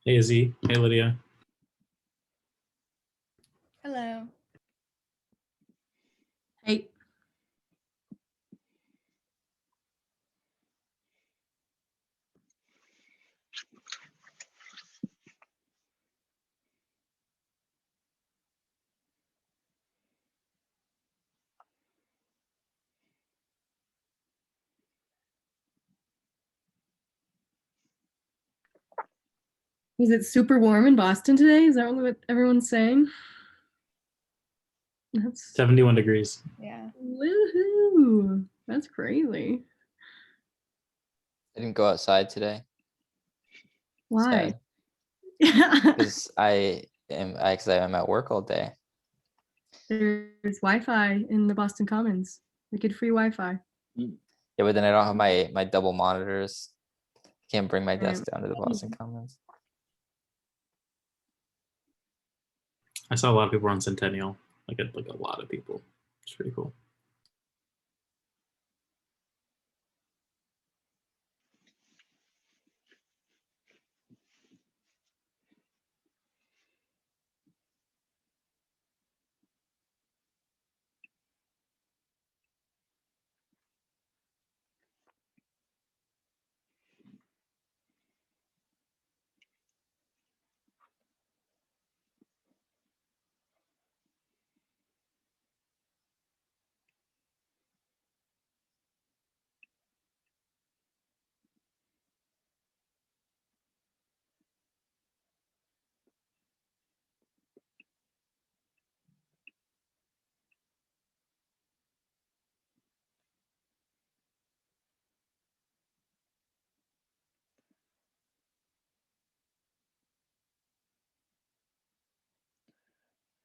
Hey Izzy. Hey Lydia. Hello. Hey, is it super warm in Boston today? Is that what everyone's saying? That's 71 degrees. Yeah. woohoo. That's crazy. I didn't go outside today. Why? Because I'm at work all day. There's Wi-Fi in the Boston Commons. We get free Wi-Fi. Yeah, but then I don't have my double monitors. Can't bring my desk down to the Boston Commons. I saw a lot of people on Centennial, like a lot of people. It's pretty cool.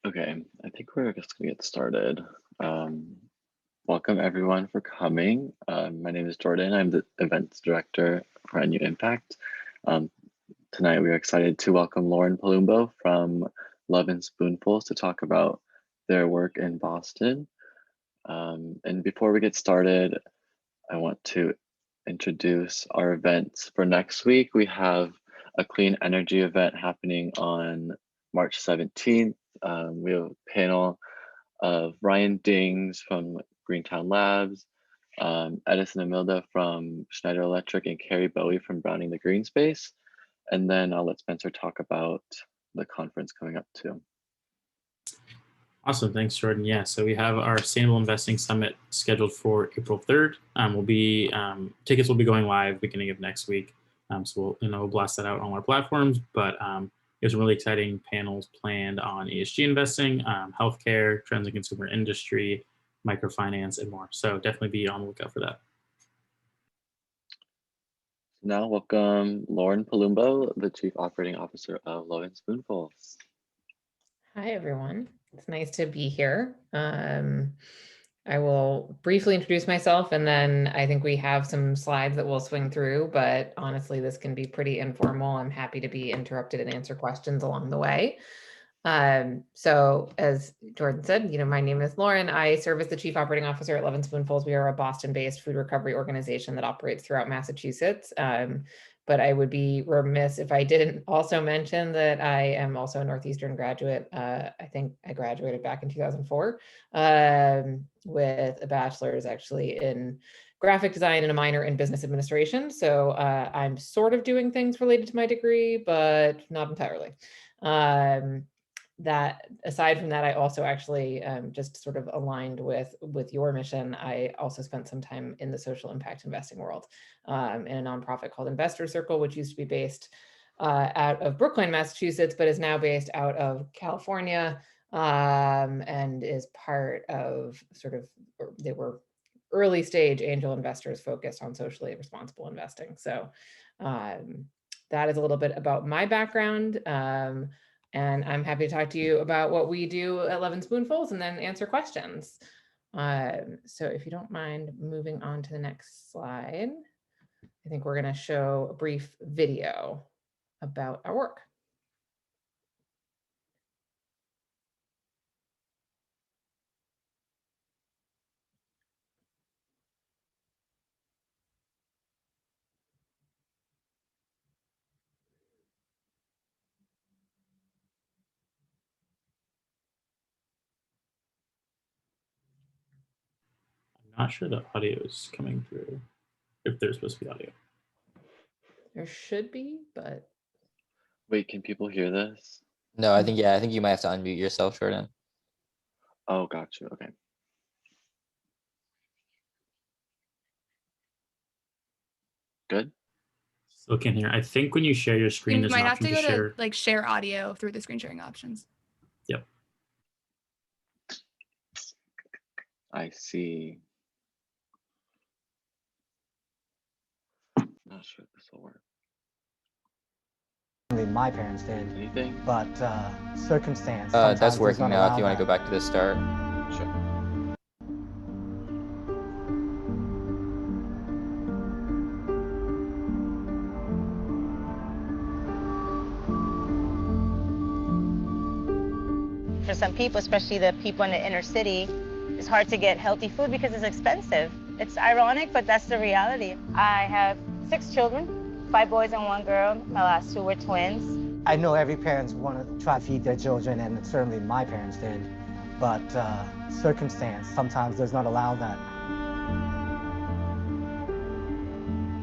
Okay, I think we're just gonna get started. Welcome everyone for coming. My name is Jordan. I'm the events director for NU Impact. Tonight we are excited to welcome Lauren Palumbo from Lovin Spoonfuls to talk about their work in Boston. And before we get started, I want to introduce our events for next week. We have a clean energy event happening on March 17th. We have a panel of Ryan Dings from Greentown Labs, Edison Amilda from Schneider Electric, and Carrie Bowie from Browning the Green Space. And then I'll let Spencer talk about the conference coming up too. Awesome. Thanks, Jordan. Yeah, so we have our Sustainable Investing Summit scheduled for April 3rd. Tickets will be going live beginning of next week. So we'll blast that out on our platforms. But there's some really exciting panels planned on ESG investing, healthcare, trends in consumer industry, microfinance, and more. So definitely be on the lookout for that. Now welcome Lauren Palumbo, the Chief Operating Officer of Lovin Spoonfuls. Hi, everyone. It's nice to be here. I will briefly introduce myself, and then I think we have some slides that we'll swing through, but honestly, this can be pretty informal. I'm happy to be interrupted and answer questions along the way. So as Jordan said, my name is Lauren. I serve as the Chief Operating Officer at Lovin Spoonfuls. We are a Boston-based food recovery organization that operates throughout Massachusetts. But I would be remiss if I didn't also mention that I am also a Northeastern graduate. I think I graduated back in 2004 with a bachelor's actually in graphic design and a minor in business administration. So I'm sort of doing things related to my degree, but not entirely. That aside from that, I also actually just sort of aligned with your mission. I also spent some time in the social impact investing world in a nonprofit called Investor Circle, which used to be based out of Brookline, Massachusetts, but is now based out of California and is part of they were early stage angel investors focused on socially responsible investing. So that is a little bit about my background. And I'm happy to talk to you about what we do at Lovin Spoonfuls and then answer questions. So if you don't mind moving on to the next slide, I think we're going to show a brief video about our work. Not sure the audio is coming through, if there's supposed to be audio. There should be, but Wait, can people hear this? No, I think you might have to unmute yourself, Jordan. Oh, got you. Okay. Good. Still can't hear. I think when you share your screen, You there's an might have option to to go share. to like share audio through the screen sharing options. Yep. I see. Not sure if this will work. My parents did, Anything? but circumstance. That's sometimes does working not now. If allow you want to that. go back to the start. Sure. For some people, especially the people in the inner city, it's hard to get healthy food because it's expensive. It's ironic, but that's the reality. I have 6 children, 5 boys and 1 girl. My last 2 were twins. I know every parents want to try to feed their children, and certainly my parents did, but circumstance sometimes does not allow that.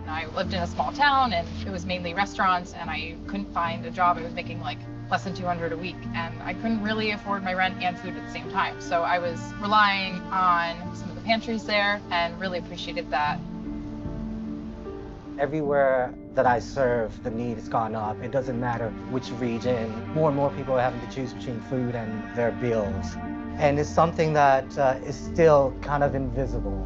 I lived in a small town and it was mainly restaurants, and I couldn't find a job. I was making like less than $200 a week, and I couldn't really afford my rent and food at the same time. So I was relying on some of the pantries there and really appreciated that. Everywhere that I serve, the need has gone up. It doesn't matter which region. More and more people are having to choose between food and their bills. And it's something that is still kind of invisible.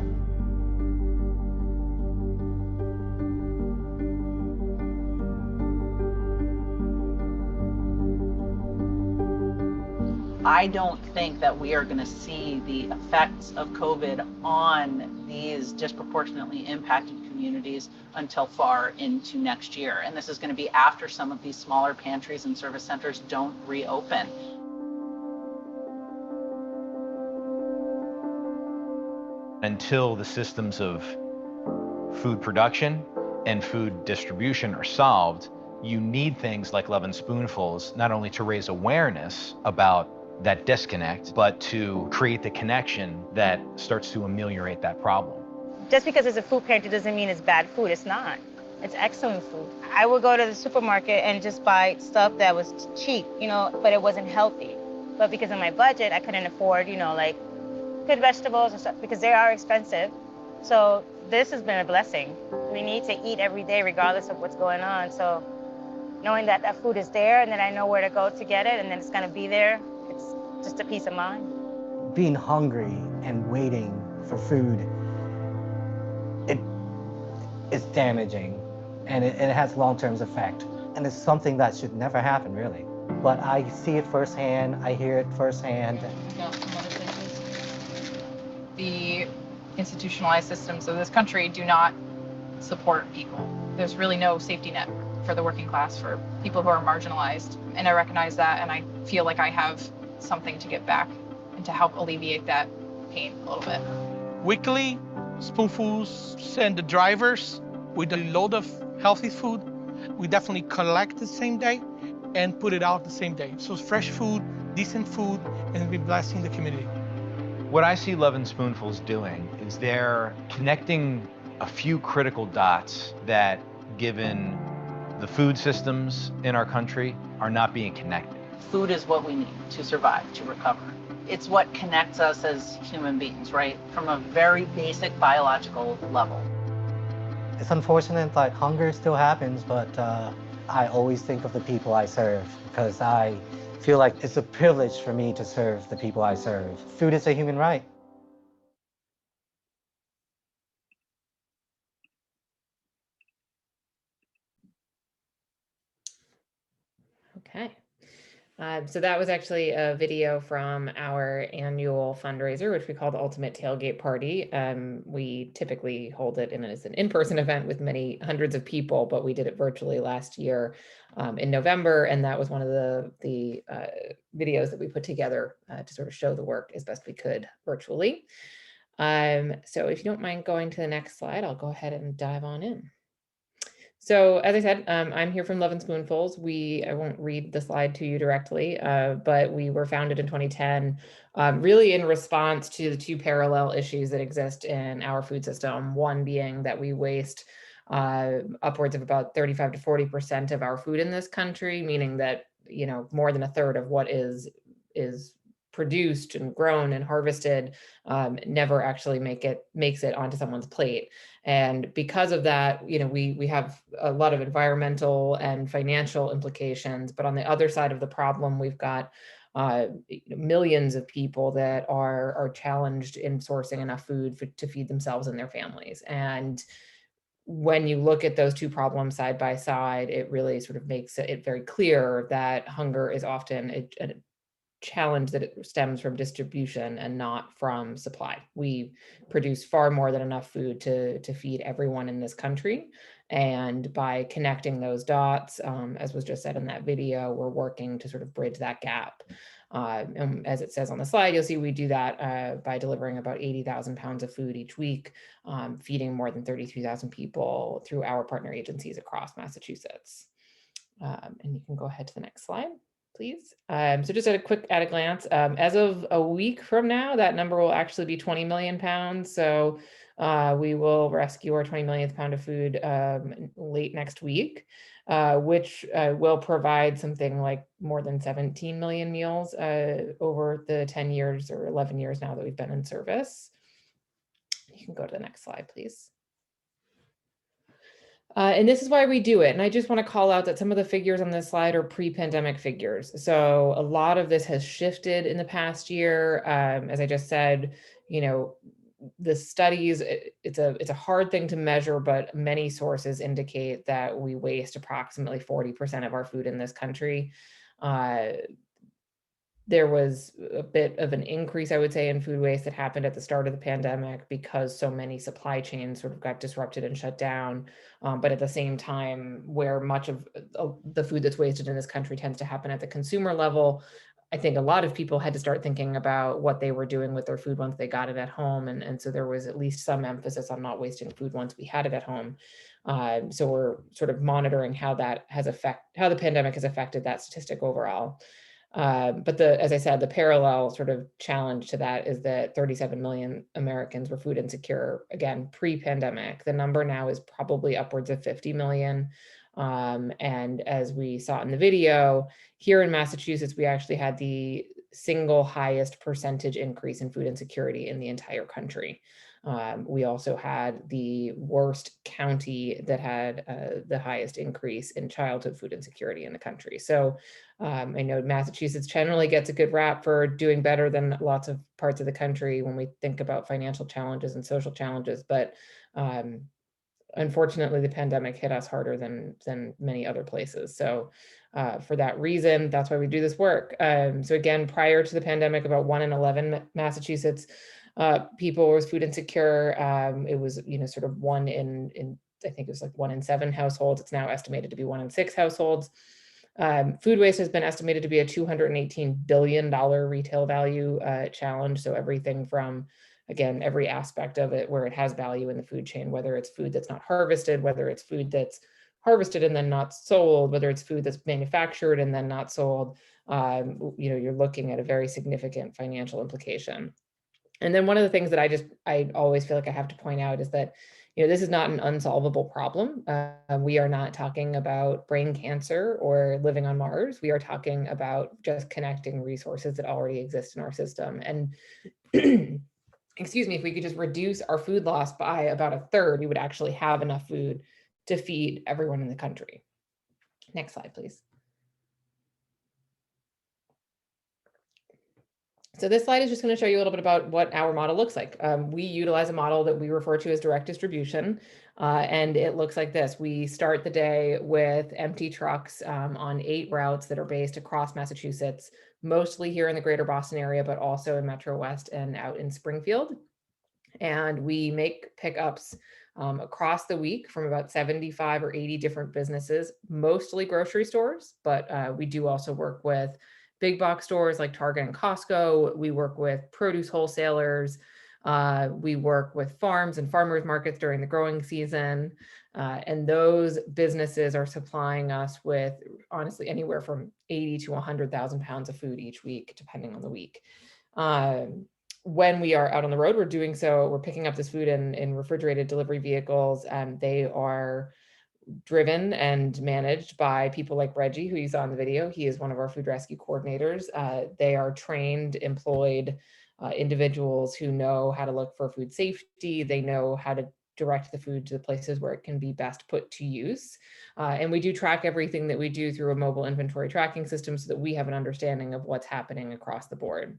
I don't think that we are going to see the effects of COVID on these disproportionately impacted communities until far into next year. And this is going to be after some of these smaller pantries and service centers don't reopen. Until the systems of food production and food distribution are solved, you need things like Lovin Spoonfuls, not only to raise awareness about that disconnect, but to create the connection that starts to ameliorate that problem. Just because it's a food pantry doesn't mean it's bad food. It's not. It's excellent food. I would go to the supermarket and just buy stuff that was cheap, but it wasn't healthy. But because of my budget, I couldn't afford, like good vegetables and stuff because they are expensive. So this has been a blessing. We need to eat every day regardless of what's going on. So knowing that that food is there and then I know where to go to get it and then it's gonna be there, it's just a peace of mind. Being hungry and waiting for food, it's damaging and it has long-term effect. And it's something that should never happen, really. But I see it firsthand, I hear it firsthand. Yeah, some other places. The institutionalized systems of this country do not support people. There's really no safety net for the working class, for people who are marginalized. And I recognize that, and I feel like I have something to give back and to help alleviate that pain a little bit. Weekly, Spoonfuls send the drivers with a load of healthy food. We definitely collect the same day and put it out the same day. So it's fresh food, decent food, and be blessing the community. What I see Lovin Spoonfuls doing is they're connecting a few critical dots that, given the food systems in our country, are not being connected. Food is what we need to survive, to recover. It's what connects us as human beings, right? From a very basic biological level. It's unfortunate that hunger still happens, but I always think of the people I serve because I feel like it's a privilege for me to serve the people I serve. Food is a human right. Okay. So that was actually a video from our annual fundraiser, which we call the Ultimate Tailgate Party. We typically hold it as an in-person event with many hundreds of people, but we did it virtually last year in November, and that was one of the videos that we put together to sort of show the work as best we could virtually. So if you don't mind going to the next slide, I'll go ahead and dive on in. So as I said, I'm here from Lovin Spoonfuls. I won't read the slide to you directly, but we were founded in 2010, really in response to the two parallel issues that exist in our food system. One being that we waste upwards of about 35 to 40% of our food in this country, meaning that, you know, more than a third of what is produced and grown and harvested never actually makes it onto someone's plate. And because of that, you know, we have a lot of environmental and financial implications. But on the other side of the problem, we've got millions of people that are challenged in sourcing enough food to feed themselves and their families. And when you look at those two problems side by side, it really sort of makes it very clear that hunger is often a challenge that it stems from distribution and not from supply. We produce far more than enough food to feed everyone in this country. And by connecting those dots, as was just said in that video, we're working to sort of bridge that gap. And as it says on the slide, you'll see we do that by delivering about 80,000 pounds of food each week, feeding more than 32,000 people through our partner agencies across Massachusetts. And you can go ahead to the next slide, please. So just at a glance, as of a week from now, that number will actually be 20 million pounds. So we will rescue our 20 millionth pound of food late next week, which will provide something like more than 17 million meals over the 10 years or 11 years now that we've been in service. You can go to the next slide, please. And this is why we do it. And I just want to call out that some of the figures on this slide are pre-pandemic figures. So a lot of this has shifted in the past year. As I just said, you know, the studies, it's a hard thing to measure, but many sources indicate that we waste approximately 40% of our food in this country. There was a bit of an increase, I would say, in food waste that happened at the start of the pandemic because so many supply chains sort of got disrupted and shut down. But at the same time, where much of the food that's wasted in this country tends to happen at the consumer level, I think a lot of people had to start thinking about what they were doing with their food once they got it at home. And so there was at least some emphasis on not wasting food once we had it at home. So we're sort of monitoring how the pandemic has affected that statistic overall. But as I said, the parallel sort of challenge to that is that 37 million Americans were food insecure, again, pre-pandemic. The number now is probably upwards of 50 million. And as we saw in the video, here in Massachusetts, we actually had the single highest percentage increase in food insecurity in the entire country. We also had the worst county that had the highest increase in childhood food insecurity in the country. So I know Massachusetts generally gets a good rap for doing better than lots of parts of the country when we think about financial challenges and social challenges, but unfortunately, the pandemic hit us harder than many other places. So for that reason, that's why we do this work. So again, prior to the pandemic, about 1 in 11 Massachusetts people was food insecure. It was, you know, sort of one in I think it was like 1 in 7 households. It's now estimated to be 1 in 6 households. Food waste has been estimated to be a $218 billion retail value challenge. So everything from, again, every aspect of it where it has value in the food chain, whether it's food that's not harvested, whether it's food that's harvested and then not sold, whether it's food that's manufactured and then not sold, you know, you're looking at a very significant financial implication. And then one of the things that I always feel like I have to point out is that, you know, this is not an unsolvable problem. We are not talking about brain cancer or living on Mars. We are talking about just connecting resources that already exist in our system. And excuse me, if we could just reduce our food loss by about a third, we would actually have enough food to feed everyone in the country. Next slide, please. So this slide is just going to show you a little bit about what our model looks like. We utilize a model that we refer to as direct distribution, and it looks like this. We start the day with empty trucks on 8 routes that are based across Massachusetts, mostly here in the greater Boston area, but also in Metro West and out in Springfield. And we make pickups across the week from about 75 or 80 different businesses, mostly grocery stores, but we do also work with big box stores like Target and Costco. We work with produce wholesalers. We work with farms and farmers markets during the growing season. And those businesses are supplying us with, honestly, anywhere from 80 to 100,000 pounds of food each week, depending on the week. When we are out on the road, we're doing so, we're picking up this food in refrigerated delivery vehicles, and they are driven and managed by people like Reggie, who you saw in the video. He is one of our food rescue coordinators. They are trained, employed individuals who know how to look for food safety. They know how to direct the food to the places where it can be best put to use. And we do track everything that we do through a mobile inventory tracking system so that we have an understanding of what's happening across the board.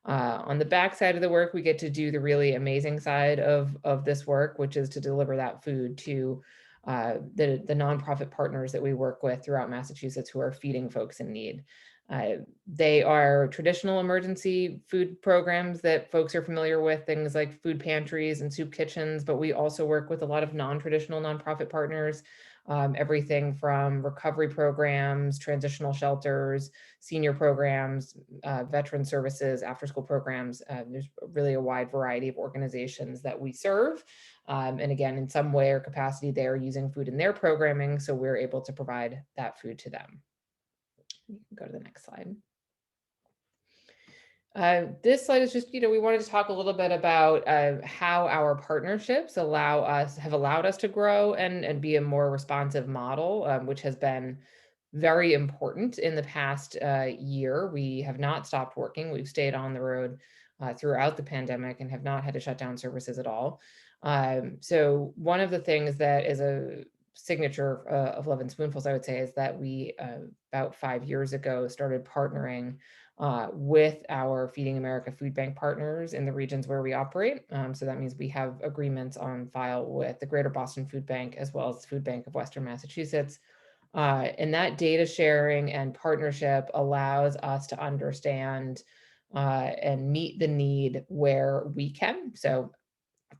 On the back side of the work, we get to do the really amazing side of this work, which is to deliver that food to the nonprofit partners that we work with throughout Massachusetts who are feeding folks in need. They are traditional emergency food programs that folks are familiar with, things like food pantries and soup kitchens, but we also work with a lot of non-traditional nonprofit partners, everything from recovery programs, transitional shelters, senior programs, veteran services, after-school programs. There's really a wide variety of organizations that we serve. And again, in some way or capacity, they are using food in their programming, so we're able to provide that food to them. You can go to the next slide. This slide is just, we wanted to talk a little bit about how our partnerships have allowed us to grow and be a more responsive model, which has been very important in the past year. We have not stopped working. We've stayed on the road throughout the pandemic and have not had to shut down services at all. So one of the things that is a signature of Lovin Spoonfuls, I would say, is that we about 5 years ago started partnering with our Feeding America food bank partners in the regions where we operate. So that means we have agreements on file with the Greater Boston Food Bank as well as the Food Bank of Western Massachusetts. And that data sharing and partnership allows us to understand and meet the need where we can. So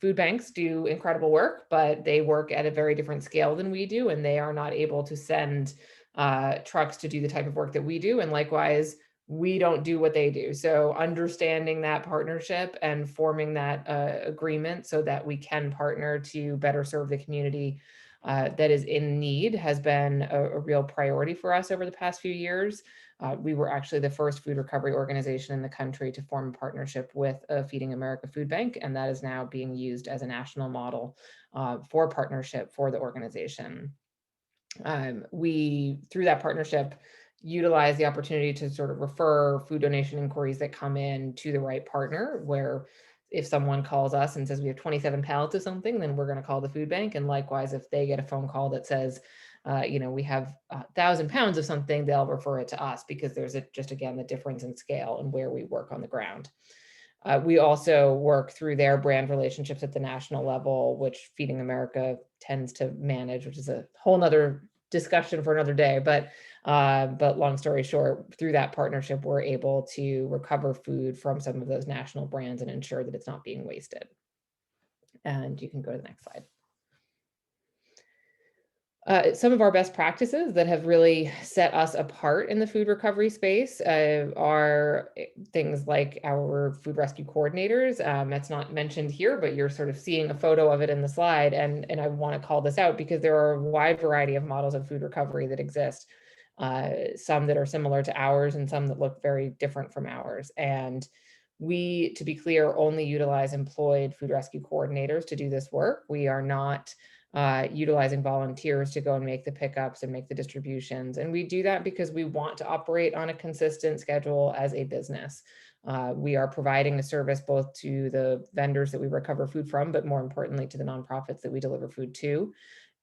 food banks do incredible work, but they work at a very different scale than we do, and they are not able to send trucks to do the type of work that we do. And likewise, we don't do what they do. So understanding that partnership and forming that agreement so that we can partner to better serve the community that is in need has been a real priority for us over the past few years. We were actually the first food recovery organization in the country to form a partnership with a Feeding America food bank, and that is now being used as a national model for partnership for the organization. We, through that partnership, utilize the opportunity to sort of refer food donation inquiries that come in to the right partner, where if someone calls us and says we have 27 pallets of something, then we're going to call the food bank. And likewise, if they get a phone call that says, we have 1,000 pounds of something, they'll refer it to us because there's just, again, the difference in scale and where we work on the ground. We also work through their brand relationships at the national level, which Feeding America tends to manage, which is a whole nother discussion for another day. But long story short, through that partnership, we're able to recover food from some of those national brands and ensure that it's not being wasted. And you can go to the next slide. Some of our best practices that have really set us apart in the food recovery space are things like our food rescue coordinators. That's not mentioned here, but you're sort of seeing a photo of it in the slide. And I want to call this out because there are a wide variety of models of food recovery that exist. Some that are similar to ours and some that look very different from ours. And we, to be clear, only utilize employed food rescue coordinators to do this work. We are not utilizing volunteers to go and make the pickups and make the distributions. And we do that because we want to operate on a consistent schedule as a business. We are providing a service both to the vendors that we recover food from, but more importantly to the nonprofits that we deliver food to.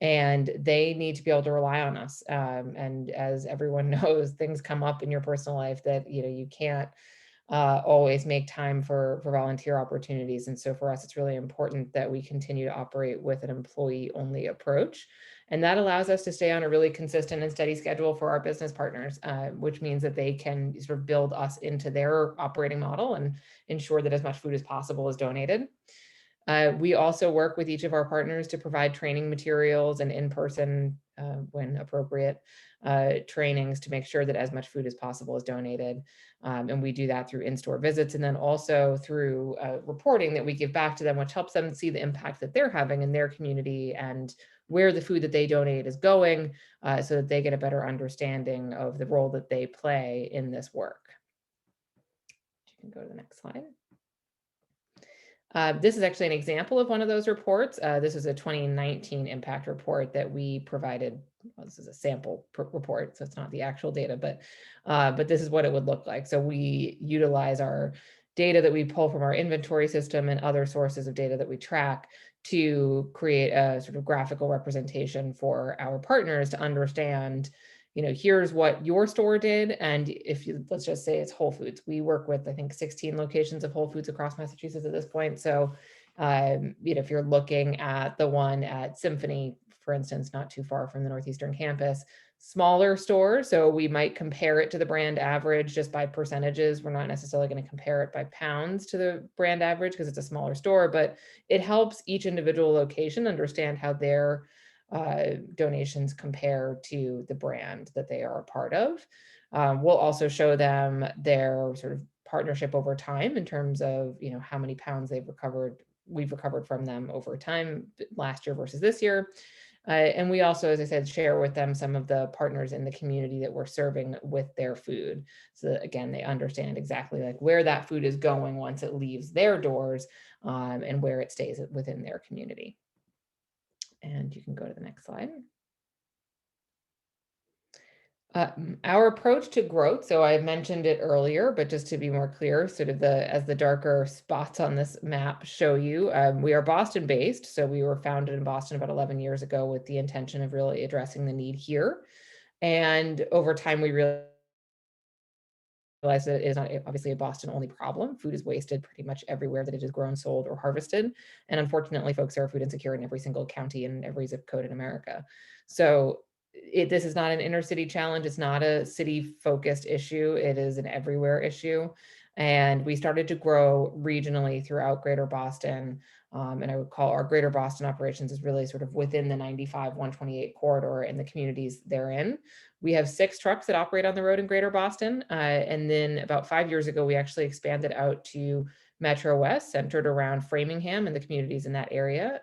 And they need to be able to rely on us. And as everyone knows, things come up in your personal life that you can't always make time for volunteer opportunities. And so for us, it's really important that we continue to operate with an employee-only approach. And that allows us to stay on a really consistent and steady schedule for our business partners, which means that they can sort of build us into their operating model and ensure that as much food as possible is donated. We also work with each of our partners to provide training materials and in-person when appropriate, trainings to make sure that as much food as possible is donated. And we do that through in-store visits and then also through reporting that we give back to them, which helps them see the impact that they're having in their community and where the food that they donate is going, so that they get a better understanding of the role that they play in this work. You can go to the next slide. This is actually an example of one of those reports. This is a 2019 impact report that we provided. Well, this is a sample report, so it's not the actual data, but this is what it would look like. So we utilize our data that we pull from our inventory system and other sources of data that we track to create a sort of graphical representation for our partners to understand, here's what your store did. And if you, let's just say it's Whole Foods. We work with, I think, 16 locations of Whole Foods across Massachusetts at this point. So, if you're looking at the one at Symphony, for instance, not too far from the Northeastern campus, smaller store. So we might compare it to the brand average just by percentages. We're not necessarily going to compare it by pounds to the brand average because it's a smaller store, but it helps each individual location understand how their donations compare to the brand that they are a part of. We'll also show them their sort of partnership over time in terms of, how many pounds we've recovered from them over time last year versus this year. And we also, as I said, share with them some of the partners in the community that we're serving with their food. So that, again, they understand exactly like where that food is going once it leaves their doors, and where it stays within their community. And you can go to the next slide. Our approach to growth, so I mentioned it earlier, but just to be more clear, sort of as the darker spots on this map show you, we are Boston based. So we were founded in Boston about 11 years ago with the intention of really addressing the need here. And over time, we realized that it is not obviously a Boston only problem. Food is wasted pretty much everywhere that it is grown, sold, or harvested. And unfortunately, folks are food insecure in every single county and every zip code in America. So this is not an inner city challenge. It's not a city focused issue. It is an everywhere issue. And we started to grow regionally throughout Greater Boston. And I would call our Greater Boston operations is really sort of within the 95-128 corridor and the communities therein. We have 6 trucks that operate on the road in Greater Boston. And then about 5 years ago, we actually expanded out to Metro West, centered around Framingham and the communities in that area.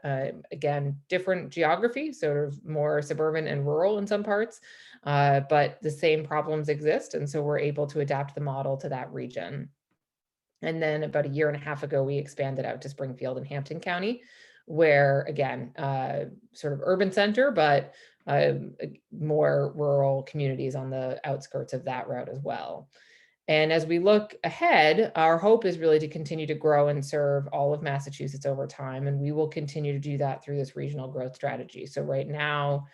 Again, different geography, sort of more suburban and rural in some parts, but the same problems exist. And so we're able to adapt the model to that region. And then about 1.5 years ago, we expanded out to Springfield and Hampton County, where again, sort of urban center, but more rural communities on the outskirts of that route as well. And as we look ahead, our hope is really to continue to grow and serve all of Massachusetts over time. And we will continue to do that through this regional growth strategy. So right now,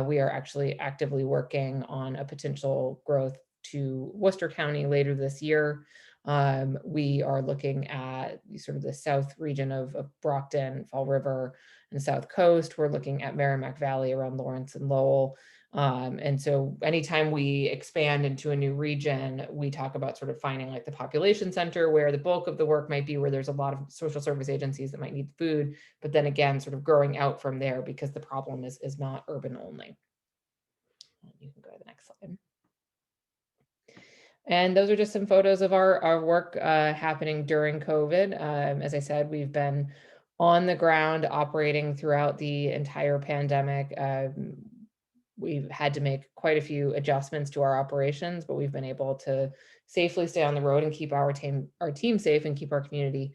we are actually actively working on a potential growth to Worcester County later this year. We are looking at sort of the south region of Brockton, Fall River, and the South Coast. We're looking at Merrimack Valley around Lawrence and Lowell. And so anytime we expand into a new region, we talk about sort of finding like the population center where the bulk of the work might be, where there's a lot of social service agencies that might need food, but then again, sort of growing out from there because the problem is not urban only. You can go to the next slide. And those are just some photos of our work happening during COVID. As I said, we've been on the ground operating throughout the entire pandemic. We've had to make quite a few adjustments to our operations, but we've been able to safely stay on the road and keep our team safe and keep our community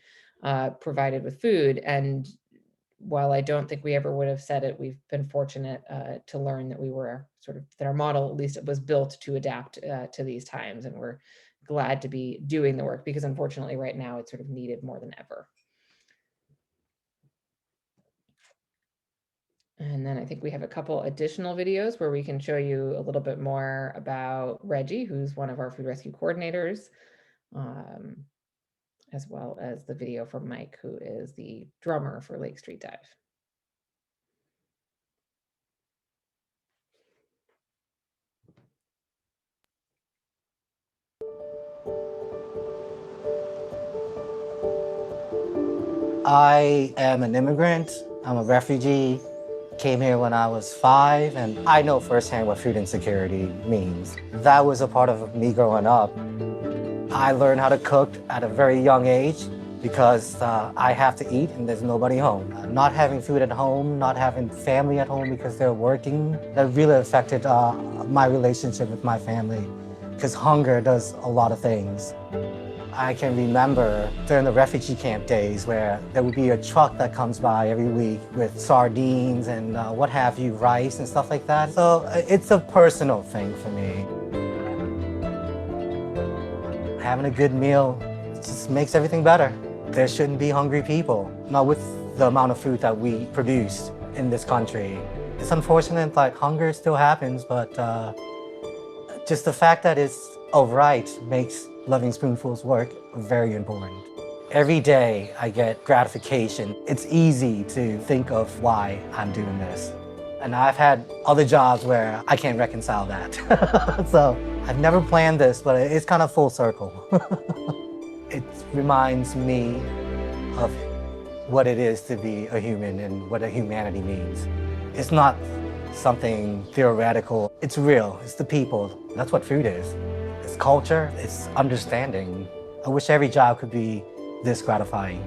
provided with food. And while I don't think we ever would have said it, we've been fortunate to learn that we were that our model, at least it was built to adapt to these times. And we're glad to be doing the work because unfortunately right now it's sort of needed more than ever. And then I think we have a couple additional videos where we can show you a little bit more about Reggie, who's one of our food rescue coordinators, as well as the video from Mike, who is the drummer for Lake Street Dive. I am an immigrant. I'm a refugee. Came here when I was 5, and I know firsthand what food insecurity means. That was a part of me growing up. I learned how to cook at a very young age because I have to eat and there's nobody home. Not having food at home, not having family at home because they're working, that really affected my relationship with my family, because hunger does a lot of things. I can remember during the refugee camp days where there would be a truck that comes by every week with sardines and what have you, rice and stuff like that. So it's a personal thing for me. Having a good meal just makes everything better. There shouldn't be hungry people, not with the amount of food that we produce in this country. It's unfortunate that hunger still happens, but just the fact that it's alright makes Lovin Spoonfuls work very important. Every day I get gratification. It's easy to think of why I'm doing this. And I've had other jobs where I can't reconcile that. So I've never planned this, but it's kind of full circle. It reminds me of what it is to be a human and what a humanity means. It's not something theoretical. It's real. It's the people. That's what food is. It's culture. It's understanding. I wish every job could be this gratifying.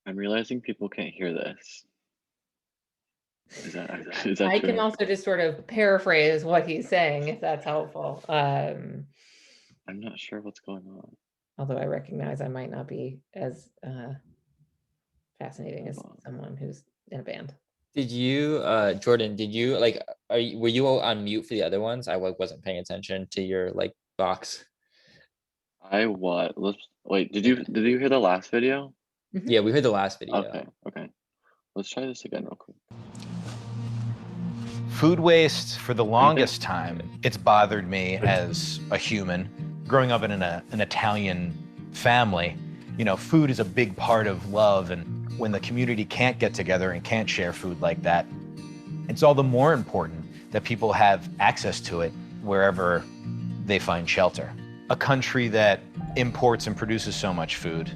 I'm realizing people can't hear this. Is that I true? can also just sort of paraphrase what he's saying, if that's helpful. I'm not sure what's going on. Although I recognize I might not be as fascinating as someone who's in a band. Did you, Jordan, did you were you on mute for the other ones? I wasn't paying attention to your box. I what? Wait, did you hear the last video? Yeah, we heard the last video. Okay. Let's try this again real quick. Food waste, for the longest time, it's bothered me as a human. Growing up in an Italian family, you know, food is a big part of love, and when the community can't get together and can't share food like that, it's all the more important that people have access to it wherever they find shelter. A country that imports and produces so much food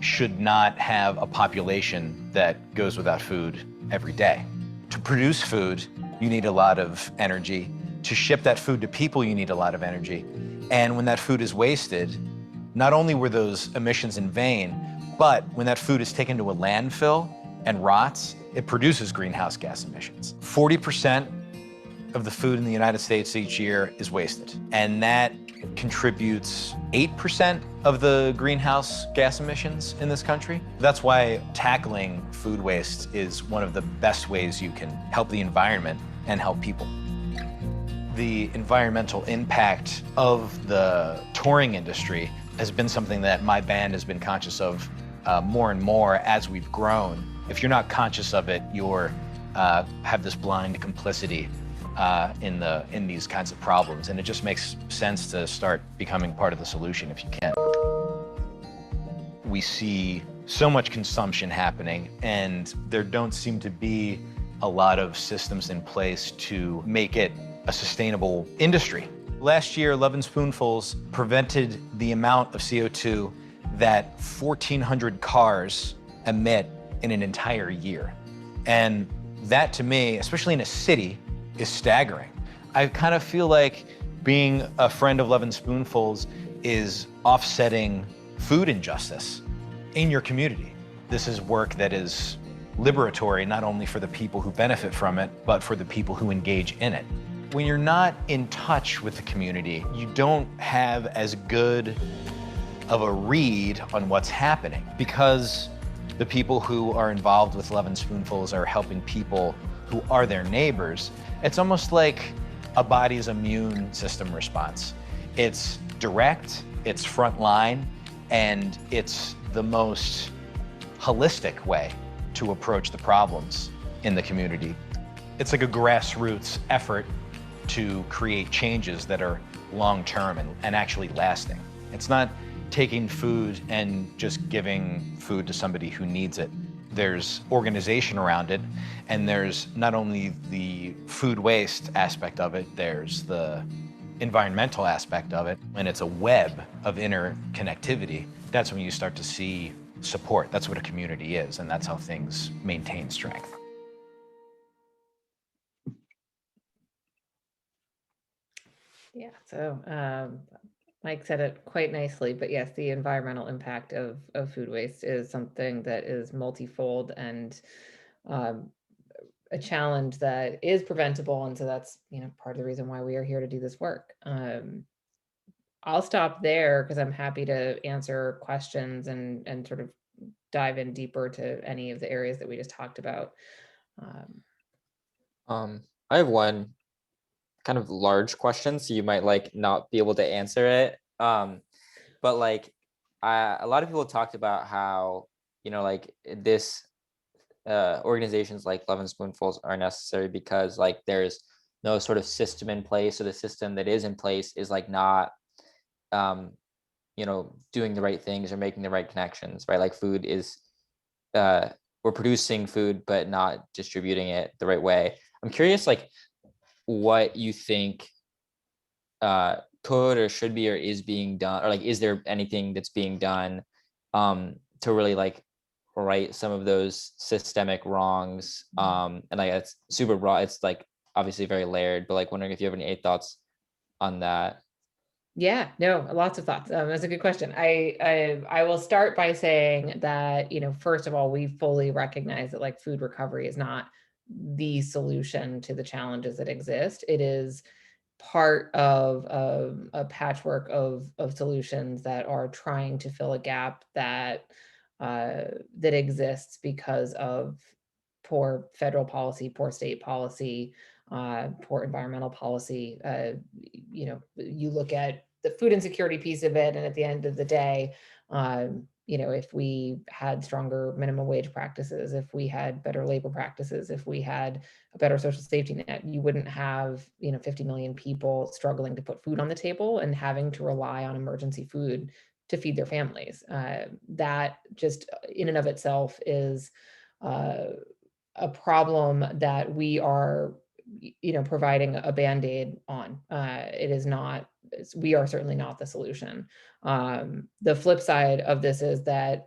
should not have a population that goes without food every day. To produce food, you need a lot of energy. To ship that food to people, you need a lot of energy. And when that food is wasted, not only were those emissions in vain, but when that food is taken to a landfill and rots, it produces greenhouse gas emissions. 40% of the food in the United States each year is wasted. And that contributes 8% of the greenhouse gas emissions in this country. That's why tackling food waste is one of the best ways you can help the environment and help people. The environmental impact of the touring industry has been something that my band has been conscious of more and more as we've grown. If you're not conscious of it, you're have this blind complicity in these kinds of problems, and it just makes sense to start becoming part of the solution if you can. We see so much consumption happening, and there don't seem to be a lot of systems in place to make it a sustainable industry. Last year, Lovin Spoonfuls prevented the amount of CO2 that 1,400 cars emit in an entire year. And that, to me, especially in a city, is staggering. I kind of feel like being a friend of Lovin Spoonfuls is offsetting food injustice in your community. This is work that is liberatory, not only for the people who benefit from it, but for the people who engage in it. When you're not in touch with the community, you don't have as good of a read on what's happening, because the people who are involved with Lovin Spoonfuls are helping people who are their neighbors. It's almost like a body's immune system response. It's direct, it's frontline, and it's the most holistic way to approach the problems in the community. It's like a grassroots effort to create changes that are long-term and actually lasting. It's not taking food and just giving food to somebody who needs it. There's organization around it, and there's not only the food waste aspect of it, there's the environmental aspect of it, and it's a web of interconnectivity. That's when you start to see support. That's what a community is, and that's how things maintain strength. Yeah, so Mike said it quite nicely, but yes, the environmental impact of food waste is something that is multifold and a challenge that is preventable. And so that's, part of the reason why we are here to do this work. I'll stop there because I'm happy to answer questions and sort of dive in deeper to any of the areas that we just talked about. I have one kind of large question, so you might like not be able to answer it. But like a lot of people talked about how, like this organizations like Lovin Spoonfuls are necessary because like there's no sort of system in place, or the system that is in place is like not doing the right things or making the right connections, right? Like food is we're producing food but not distributing it the right way. I'm curious like what you think could or should be or is being done, or like is there anything that's being done to really like right some of those systemic wrongs, and like it's super raw, it's like obviously very layered, but like wondering if you have any thoughts on that. Yeah, no, lots of thoughts. That's a good question. I will start by saying that, first of all, we fully recognize that like food recovery is not the solution to the challenges that exist. It is part of a patchwork of solutions that are trying to fill a gap that exists because of poor federal policy, poor state policy, poor environmental policy. You look at the food insecurity piece of it, and at the end of the day, if we had stronger minimum wage practices, if we had better labor practices, if we had a better social safety net, you wouldn't have 50 million people struggling to put food on the table and having to rely on emergency food to feed their families. That just in and of itself is a problem that we are providing a band-aid on. It is not, we are certainly not the solution. The flip side of this is that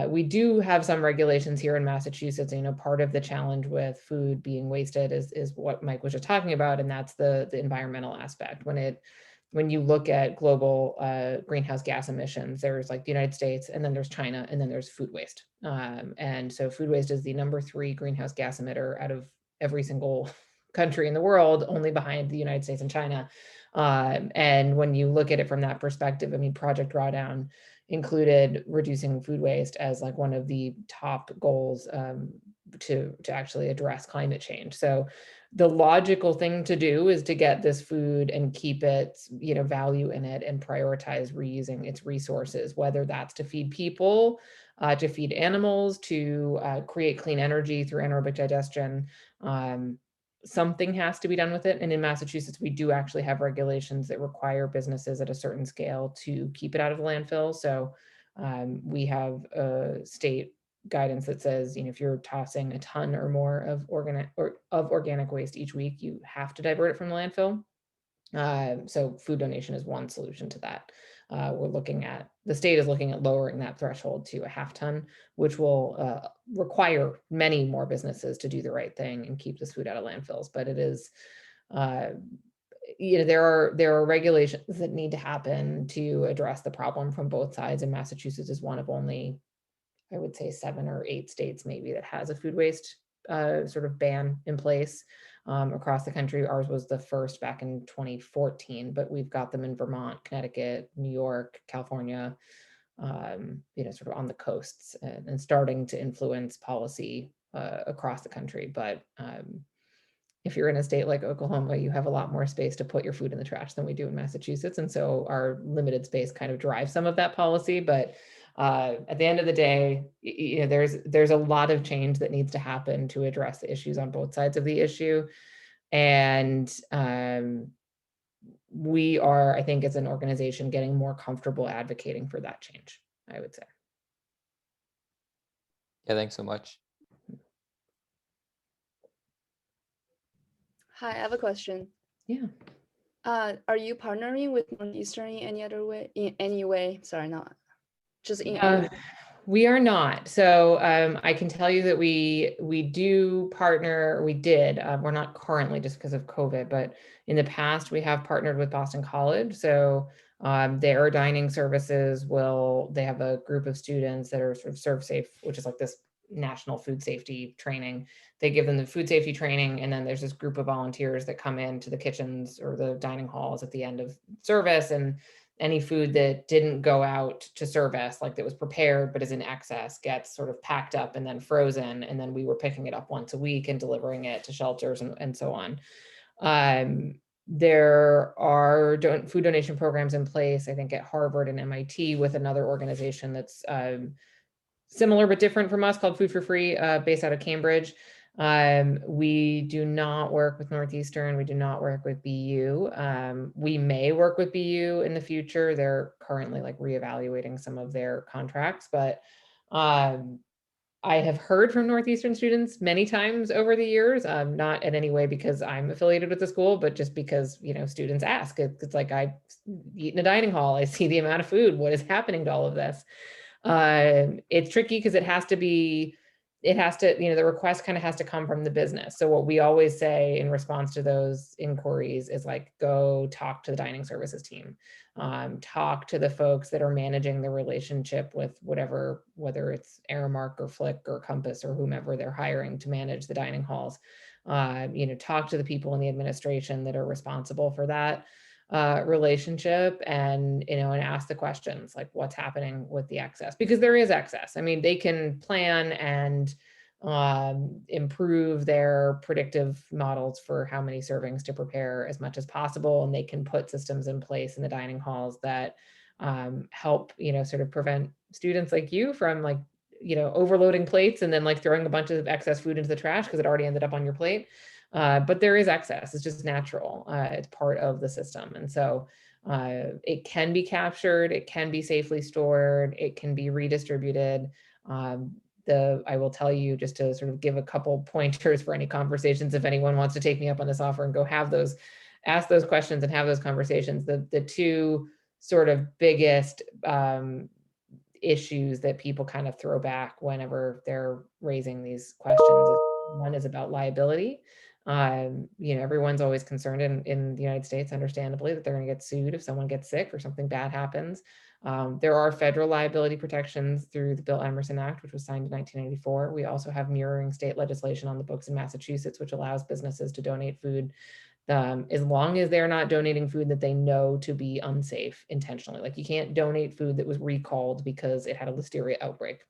we do have some regulations here in Massachusetts. Part of the challenge with food being wasted is what Mike was just talking about, and that's the environmental aspect. When you look at global greenhouse gas emissions, there's like the United States, and then there's China, and then there's food waste. And so food waste is the number 3 greenhouse gas emitter out of every single country in the world, only behind the United States and China. And when you look at it from that perspective, Project Drawdown included reducing food waste as like one of the top goals to actually address climate change. So the logical thing to do is to get this food and keep its value in it and prioritize reusing its resources, whether that's to feed people, to feed animals, to create clean energy through anaerobic digestion. Something has to be done with it. And in Massachusetts, we do actually have regulations that require businesses at a certain scale to keep it out of the landfill. So we have a state guidance that says, if you're tossing a ton or more of organic waste each week, you have to divert it from the landfill. So food donation is one solution to that. The state is looking at lowering that threshold to a 1/2 ton, which will require many more businesses to do the right thing and keep this food out of landfills. But it is, there are regulations that need to happen to address the problem from both sides. And Massachusetts is one of only, I would say, 7 or 8 states maybe that has a food waste sort of ban in place. across the country. Ours was the first back in 2014, but we've got them in Vermont, Connecticut, New York, California, sort of on the coasts, and starting to influence policy across the country. But if you're in a state like Oklahoma, you have a lot more space to put your food in the trash than we do in Massachusetts. And so our limited space kind of drives some of that policy. But at the end of the day, there's a lot of change that needs to happen to address the issues on both sides of the issue. And we are, I think, as an organization, getting more comfortable advocating for that change, I would say. Yeah, thanks so much. Hi, I have a question. Yeah. Are you partnering with Northeastern in any other way? In any way? Sorry, not just in. We are not. So I can tell you that we do partner. We did. We're not currently just because of COVID, but in the past we have partnered with Boston College. So their dining services they have a group of students that are sort of Serve Safe, which is like this national food safety training. They give them the food safety training, and then there's this group of volunteers that come into the kitchens or the dining halls at the end of service, and any food that didn't go out to service, like that was prepared but is in excess, gets sort of packed up and then frozen, and then we were picking it up once a week and delivering it to shelters and so on. There are food donation programs in place, I think, at Harvard and MIT with another organization that's similar but different from us, called Food for Free, based out of Cambridge. We do not work with Northeastern. We do not work with BU. We may work with BU in the future. They're currently like reevaluating some of their contracts, but I have heard from Northeastern students many times over the years, not in any way because I'm affiliated with the school, but just because, students ask. It's like, I eat in a dining hall. I see the amount of food. What is happening to all of this? It's tricky because the request kind of has to come from the business. So what we always say in response to those inquiries is like, go talk to the dining services team, talk to the folks that are managing the relationship with whether it's Aramark or Flick or Compass or whomever they're hiring to manage the dining halls. Talk to the people in the administration that are responsible for that relationship, and ask the questions like, what's happening with the excess, because there is excess. I mean, they can plan and improve their predictive models for how many servings to prepare as much as possible, and they can put systems in place in the dining halls that help sort of prevent students like you from overloading plates and then throwing a bunch of excess food into the trash because it already ended up on your plate. But there is excess. It's just natural. It's part of the system. And so it can be captured. It can be safely stored. It can be redistributed. I will tell you, just to sort of give a couple pointers for any conversations, if anyone wants to take me up on this offer and go ask those questions and have those conversations. The two sort of biggest issues that people kind of throw back whenever they're raising these questions is, one is about liability. Everyone's always concerned in the United States, understandably, that they're going to get sued if someone gets sick or something bad happens. There are federal liability protections through the Bill Emerson Act, which was signed in 1994. We also have mirroring state legislation on the books in Massachusetts, which allows businesses to donate food as long as they're not donating food that they know to be unsafe intentionally. Like, you can't donate food that was recalled because it had a listeria outbreak.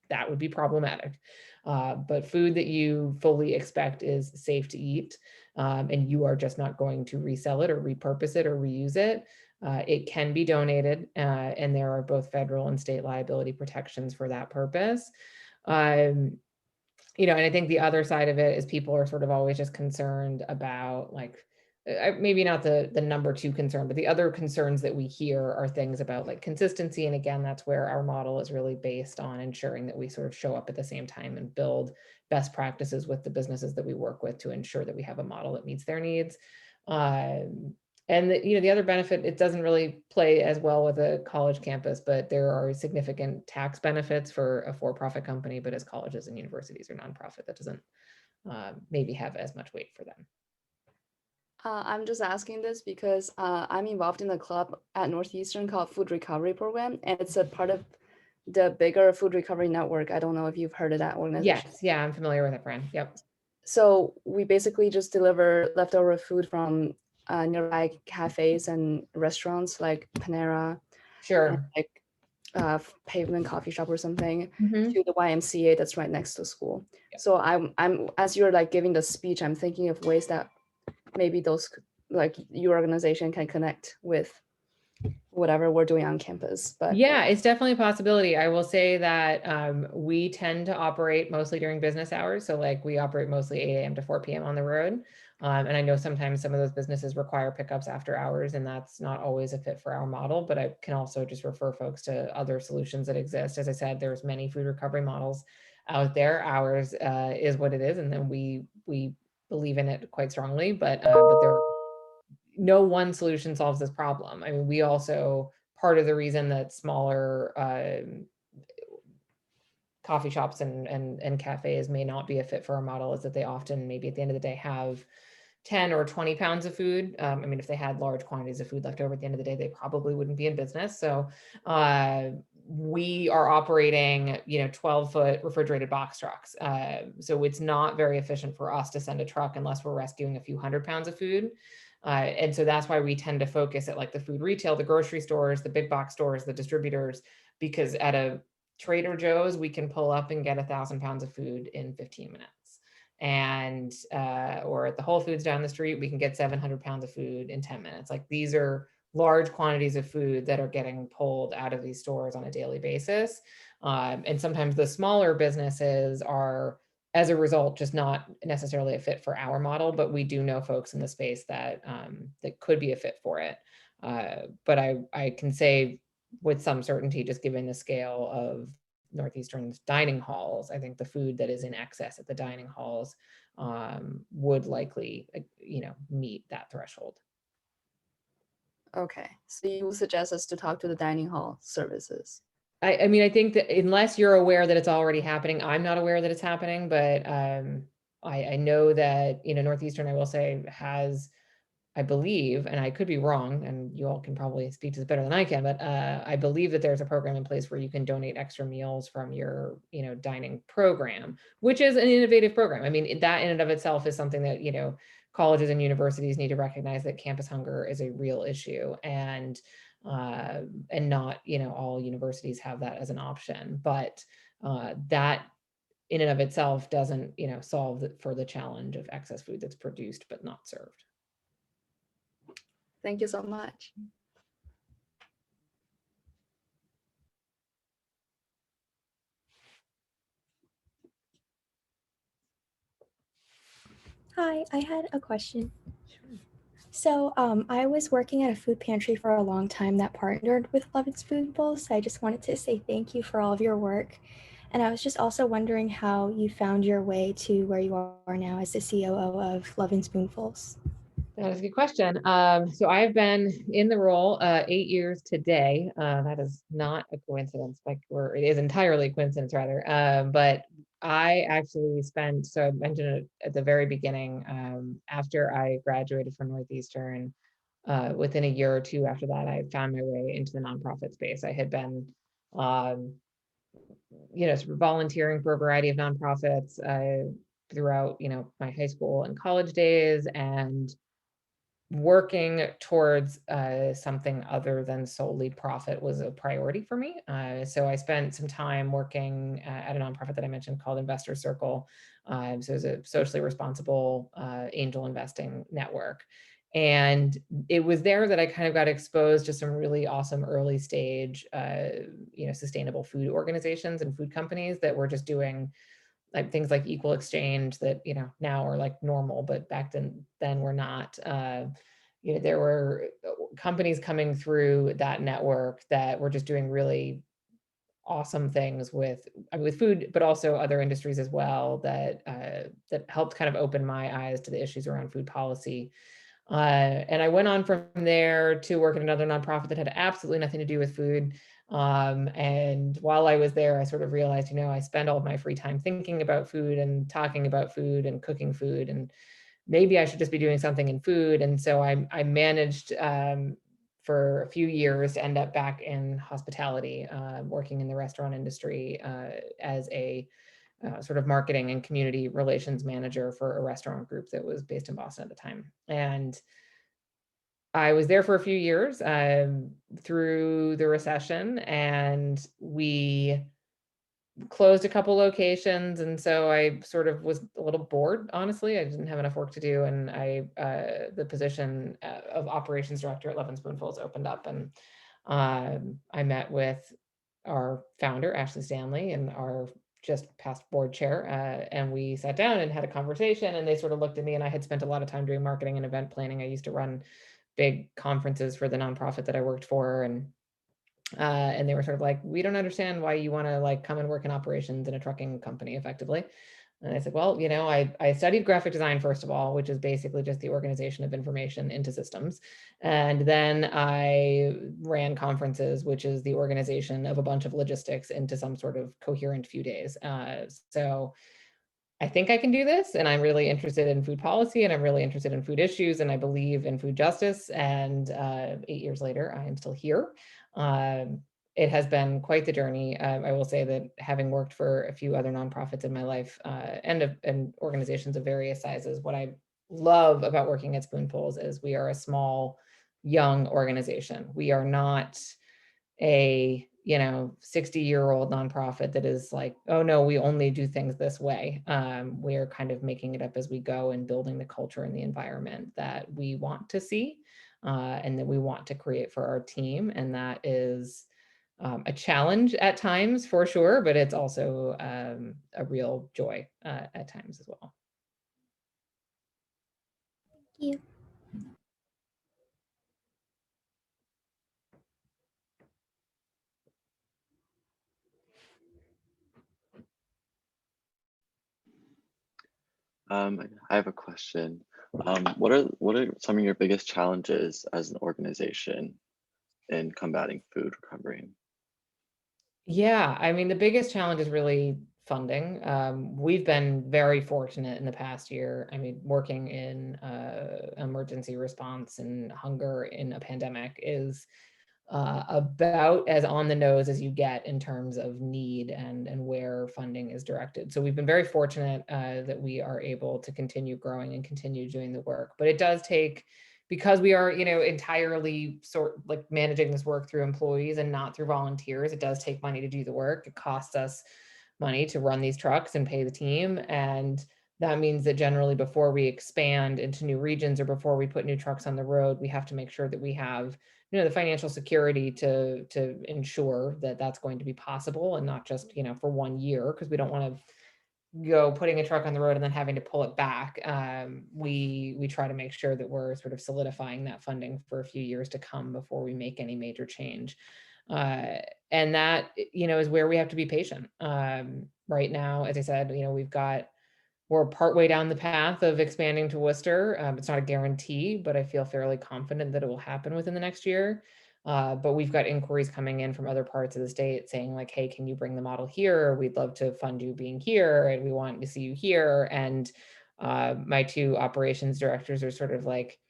That would be problematic. But food that you fully expect is safe to eat, and you are just not going to resell it or repurpose it or reuse it, it can be donated, and there are both federal and state liability protections for that purpose. And I think the other side of it is people are sort of always just concerned about maybe not the number two concern, but the other concerns that we hear are things about consistency. And again, that's where our model is really based on ensuring that we sort of show up at the same time and build best practices with the businesses that we work with to ensure that we have a model that meets their needs. And the other benefit, it doesn't really play as well with a college campus, but there are significant tax benefits for a for-profit company, but as colleges and universities are nonprofit, that doesn't maybe have as much weight for them. I'm just asking this because I'm involved in a club at Northeastern called Food Recovery Program, and it's a part of the bigger food recovery network. I don't know if you've heard of that organization. Yes, yeah, I'm familiar with it, Fran. Yep. So we basically just deliver leftover food from nearby cafes and restaurants like Panera, and Sure. like Pavement Coffee Shop or something, Mhm. to the YMCA that's right next to school. So I'm as you're like giving the speech, I'm thinking of ways that maybe those like your organization can connect with whatever we're doing on campus. But Yeah, it's definitely a possibility. I will say that we tend to operate mostly during business hours. So like we operate mostly 8 a.m. to 4 p.m. on the road. And I know sometimes some of those businesses require pickups after hours, and that's not always a fit for our model, but I can also just refer folks to other solutions that exist. As I said, there's many food recovery models out there. Ours is what it is, and then we believe in it quite strongly, but there no one solution solves this problem. I mean, we also, part of the reason that smaller coffee shops and cafes may not be a fit for our model is that they often, maybe at the end of the day, have 10 or 20 pounds of food. I mean, if they had large quantities of food left over at the end of the day, they probably wouldn't be in business. So we are operating, 12-foot refrigerated box trucks. So it's not very efficient for us to send a truck unless we're rescuing a few 100 pounds of food. And so that's why we tend to focus at like the food retail, the grocery stores, the big box stores, the distributors, because at a Trader Joe's, we can pull up and get 1,000 pounds of food in 15 minutes. And or at the Whole Foods down the street, we can get 700 pounds of food in 10 minutes. Like these are large quantities of food that are getting pulled out of these stores on a daily basis. And sometimes the smaller businesses are, as a result, just not necessarily a fit for our model, but we do know folks in the space that that could be a fit for it. But I can say with some certainty, just given the scale of Northeastern's dining halls, I think the food that is in excess at the dining halls would likely, meet that threshold. okay, so you suggest us to talk to the dining hall services. I mean, I think that unless you're aware that it's already happening, I'm not aware that it's happening, but I know that, Northeastern, I will say, has, I believe, and I could be wrong, and you all can probably speak to this better than I can, but I believe that there's a program in place where you can donate extra meals from your, dining program, which is an innovative program. I mean, that in and of itself is something that, colleges and universities need to recognize, that campus hunger is a real issue, and not, all universities have that as an option, but that in and of itself doesn't, solve for the challenge of excess food that's produced but not served. Thank you so much. Hi, I had a question. So I was working at a food pantry for a long time that partnered with Lovin Spoonfuls. So I just wanted to say thank you for all of your work. And I was just also wondering how you found your way to where you are now as the COO of Lovin Spoonfuls. That is a good question. So I've been in the role 8 years today. That is not a coincidence, or it is entirely a coincidence rather. But I actually spent, so I mentioned it at the very beginning, after I graduated from Northeastern, within a year or two after that, I found my way into the nonprofit space. I had been, sort of volunteering for a variety of nonprofits throughout, my high school and college days, and working towards something other than solely profit was a priority for me. So I spent some time working at a nonprofit that I mentioned called Investor Circle. So it's a socially responsible angel investing network. And it was there that I kind of got exposed to some really awesome early stage, sustainable food organizations and food companies that were just doing like things like equal exchange that, now are like normal, but back then were not. There were companies coming through that network that were just doing really awesome things with food, but also other industries as well, that helped kind of open my eyes to the issues around food policy. And I went on from there to work at another nonprofit that had absolutely nothing to do with food. And while I was there, I sort of realized, I spend all of my free time thinking about food and talking about food and cooking food, and maybe I should just be doing something in food. And so I managed for a few years to end up back in hospitality, working in the restaurant industry as a sort of marketing and community relations manager for a restaurant group that was based in Boston at the time. And I was there for a few years through the recession, and we closed a couple locations. And so I sort of was a little bored, honestly. I didn't have enough work to do. And the position of operations director at Lovin Spoonfuls opened up, and I met with our founder, Ashley Stanley, and our just past board chair. And we sat down and had a conversation, and they sort of looked at me, and I had spent a lot of time doing marketing and event planning. I used to run big conferences for the nonprofit that I worked for. And they were sort of like, we don't understand why you want to like come and work in operations in a trucking company effectively. And I said, well, you know, I studied graphic design, first of all, which is basically just the organization of information into systems. And then I ran conferences, which is the organization of a bunch of logistics into some sort of coherent few days. So I think I can do this, and I'm really interested in food policy, and I'm really interested in food issues, and I believe in food justice. And 8 years later, I am still here. It has been quite the journey. I will say that having worked for a few other nonprofits in my life and organizations of various sizes, what I love about working at Spoonfuls is we are a small, young organization. We are not a 60-year-old nonprofit that is like, oh no, we only do things this way. We are kind of making it up as we go and building the culture and the environment that we want to see and that we want to create for our team. And that is a challenge at times for sure, but it's also a real joy at times as well. Thank you. I have a question. What are some of your biggest challenges as an organization in combating food recovery? Yeah, I mean, the biggest challenge is really funding. We've been very fortunate in the past year. I mean, working in emergency response and hunger in a pandemic is about as on the nose as you get in terms of need and where funding is directed. So we've been very fortunate that we are able to continue growing and continue doing the work. But it does take, because we are, entirely sort like managing this work through employees and not through volunteers, it does take money to do the work. It costs us money to run these trucks and pay the team. And that means that generally before we expand into new regions or before we put new trucks on the road, we have to make sure that we have the financial security to ensure that that's going to be possible, and not just for 1 year, because we don't want to go putting a truck on the road and then having to pull it back. We try to make sure that we're sort of solidifying that funding for a few years to come before we make any major change. And that is where we have to be patient. Right now, as I said, we're partway down the path of expanding to Worcester. It's not a guarantee, but I feel fairly confident that it will happen within the next year. But we've got inquiries coming in from other parts of the state saying like, hey, can you bring the model here? We'd love to fund you being here, and we want to see you here. And my two operations directors are sort of like,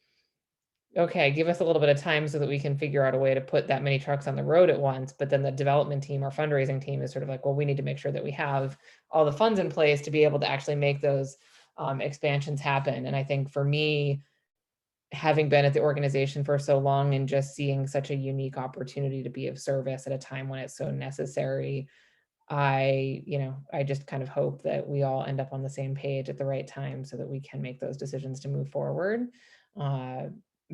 okay, give us a little bit of time so that we can figure out a way to put that many trucks on the road at once. But then the development team, our fundraising team, is sort of like, well, we need to make sure that we have all the funds in place to be able to actually make those expansions happen. And I think for me, having been at the organization for so long and just seeing such a unique opportunity to be of service at a time when it's so necessary, I just kind of hope that we all end up on the same page at the right time so that we can make those decisions to move forward.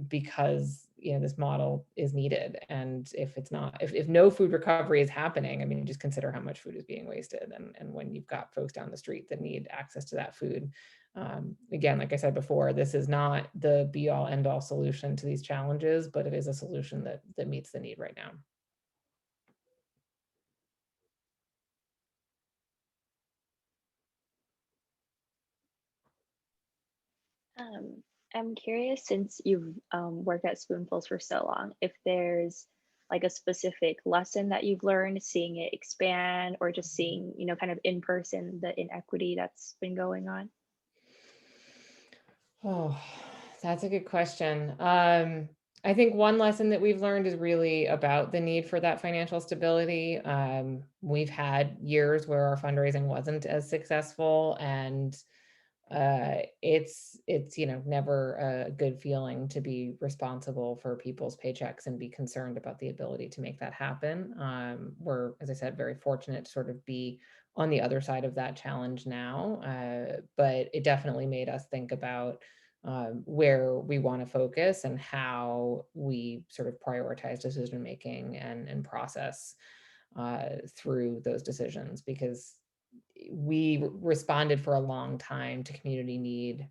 Because this model is needed, and if it's not, if no food recovery is happening, I mean, just consider how much food is being wasted, and when you've got folks down the street that need access to that food. Again, like I said before, this is not the be all end all solution to these challenges, but it is a solution that meets the need right now. I'm curious, since you've worked at Spoonfuls for so long, if there's like a specific lesson that you've learned seeing it expand, or just seeing, kind of in person, the inequity that's been going on. Oh, that's a good question. I think one lesson that we've learned is really about the need for that financial stability. We've had years where our fundraising wasn't as successful, and it's never a good feeling to be responsible for people's paychecks and be concerned about the ability to make that happen. We're, as I said, very fortunate to sort of be on the other side of that challenge now, but it definitely made us think about where we want to focus and how we sort of prioritize decision making and process through those decisions, because we responded for a long time to community need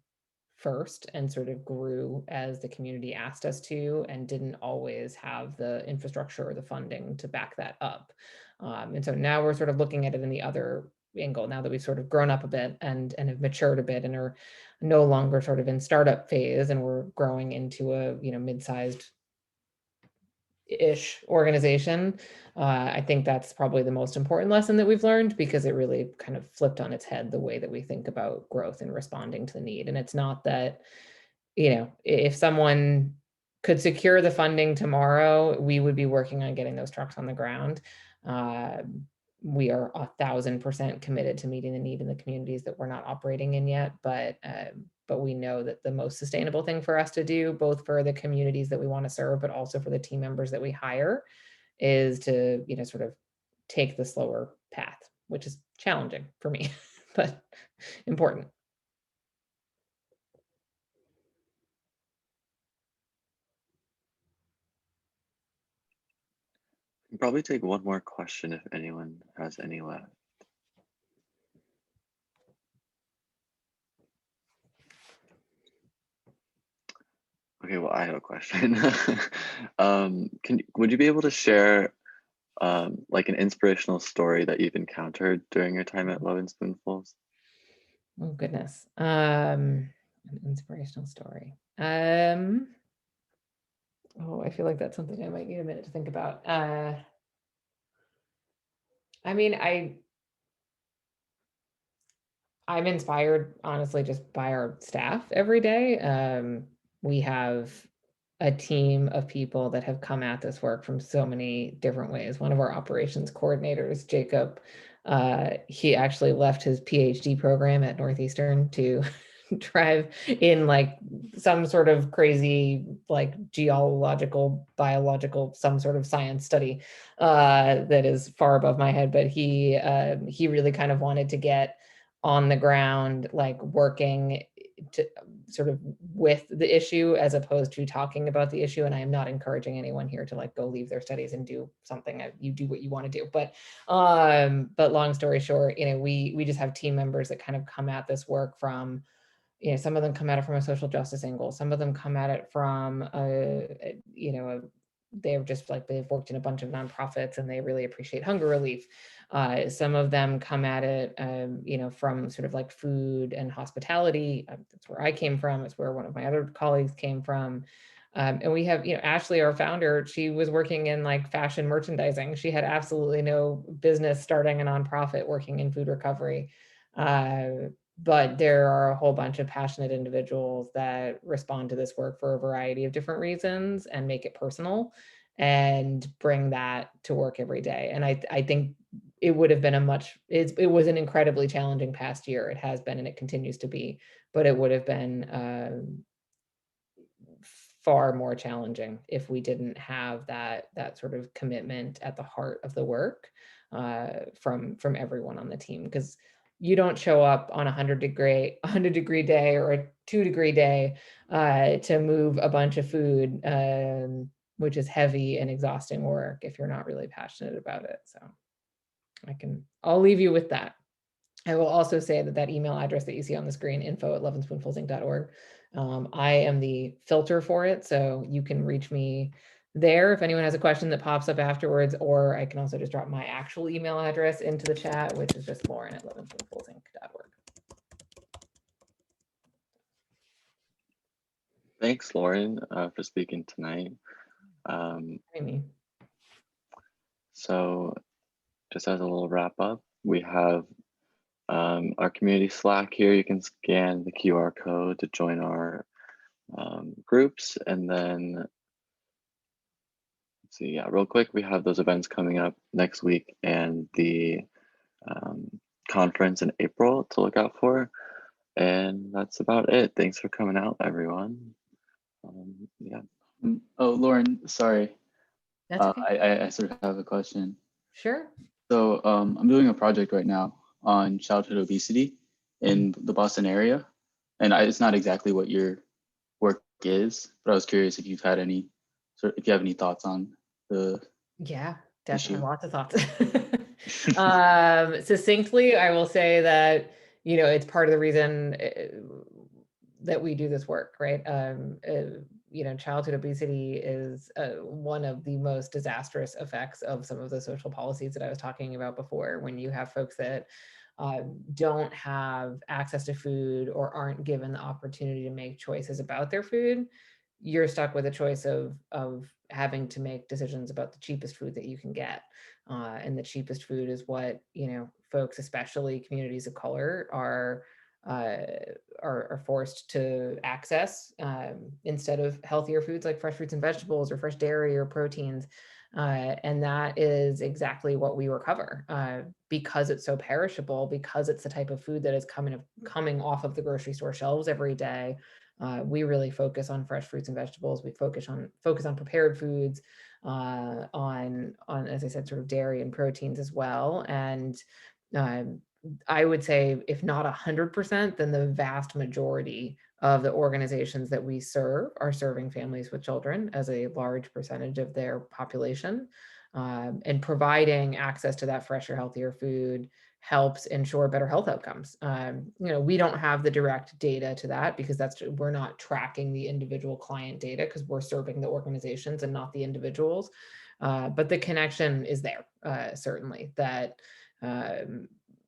first and sort of grew as the community asked us to, and didn't always have the infrastructure or the funding to back that up. And so now we're sort of looking at it in the other angle, now that we've sort of grown up a bit and have matured a bit and are no longer sort of in startup phase, and we're growing into a mid-sized ish organization. I think that's probably the most important lesson that we've learned, because it really kind of flipped on its head the way that we think about growth and responding to the need. And it's not that, if someone could secure the funding tomorrow, we would be working on getting those trucks on the ground. We are 1,000% committed to meeting the need in the communities that we're not operating in yet, but we know that the most sustainable thing for us to do, both for the communities that we want to serve, but also for the team members that we hire, is to sort of take the slower path, which is challenging for me, but important. We'll probably take one more question if anyone has any left. Okay, well, I have a question. Would you be able to share like an inspirational story that you've encountered during your time at Lovin Spoonfuls? Oh goodness. An inspirational story. Oh, I feel like that's something I might need a minute to think about. I mean, I'm inspired, honestly, just by our staff every day. We have a team of people that have come at this work from so many different ways. One of our operations coordinators, Jacob, he actually left his PhD program at Northeastern to drive in like some sort of crazy like geological, biological, some sort of science study that is far above my head. But he really kind of wanted to get on the ground, like working to sort of with the issue as opposed to talking about the issue. And I am not encouraging anyone here to like go leave their studies and do something. You do what you want to do. But long story short, we just have team members that kind of come at this work from, some of them come at it from a social justice angle. Some of them come at it from they're just like, they've worked in a bunch of nonprofits and they really appreciate hunger relief. Some of them come at it, from sort of like food and hospitality. That's where I came from. It's where one of my other colleagues came from. And we have, Ashley, our founder, she was working in like fashion merchandising. She had absolutely no business starting a nonprofit working in food recovery. But there are a whole bunch of passionate individuals that respond to this work for a variety of different reasons and make it personal and bring that to work every day. And I think it would have been it was an incredibly challenging past year. It has been, and it continues to be, but it would have been far more challenging if we didn't have that sort of commitment at the heart of the work from everyone on the team. Because you don't show up on a 100-degree day or a 2-degree day to move a bunch of food, which is heavy and exhausting work, if you're not really passionate about it. So I'll leave you with that. I will also say that email address that you see on the screen, info@lovinspoonfulsinc.org, I am the filter for it. So you can reach me there if anyone has a question that pops up afterwards, or I can also just drop my actual email address into the chat, which is just Lauren@lovinspoonfulsinc.org. Thanks, Lauren, for speaking tonight. So just as a little wrap up, we have our community Slack here. You can scan the QR code to join our groups, and then see, yeah, real quick, we have those events coming up next week and the conference in April to look out for. And that's about it. Thanks for coming out, everyone. Yeah. Oh, Lauren, sorry. That's okay. I sort of have a question. Sure. So I'm doing a project right now on childhood obesity in the Boston area. And it's not exactly what your work is, but I was curious if you've had any, if you have any thoughts on the Yeah, definitely issue. lots of thoughts. Succinctly, I will say that, you know, it's part of the reason that we do this work, right? You know, childhood obesity is one of the most disastrous effects of some of the social policies that I was talking about before, when you have folks that don't have access to food or aren't given the opportunity to make choices about their food. You're stuck with a choice of having to make decisions about the cheapest food that you can get. And the cheapest food is what, you know, folks, especially communities of color, are forced to access instead of healthier foods like fresh fruits and vegetables or fresh dairy or proteins. And that is exactly what we recover because it's so perishable, because it's the type of food that is coming off of the grocery store shelves every day. We really focus on fresh fruits and vegetables. We focus on prepared foods, on as I said, sort of dairy and proteins as well. And I would say, if not 100%, then the vast majority of the organizations that we serve are serving families with children as a large percentage of their population. And providing access to that fresher, healthier food helps ensure better health outcomes. You know, we don't have the direct data to that because we're not tracking the individual client data because we're serving the organizations and not the individuals. But the connection is there, certainly, that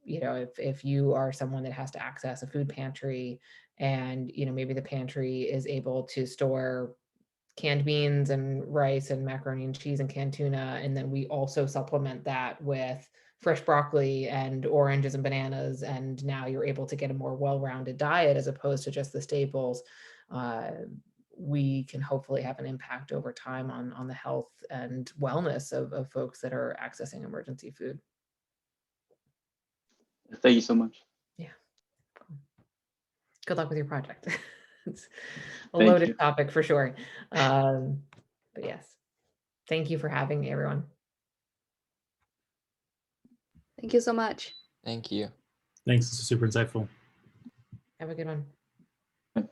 you know, if you are someone that has to access a food pantry and, you know, maybe the pantry is able to store canned beans and rice and macaroni and cheese and canned tuna, and then we also supplement that with fresh broccoli and oranges and bananas, and now you're able to get a more well-rounded diet as opposed to just the staples, we can hopefully have an impact over time on the health and wellness of folks that are accessing emergency food. Thank you so much. Yeah. Good luck with your project. It's a Thank loaded you. topic for sure. But yes, thank you for having me, everyone. Thank you so much. Thank you. Thanks. This is super insightful. Have a good one.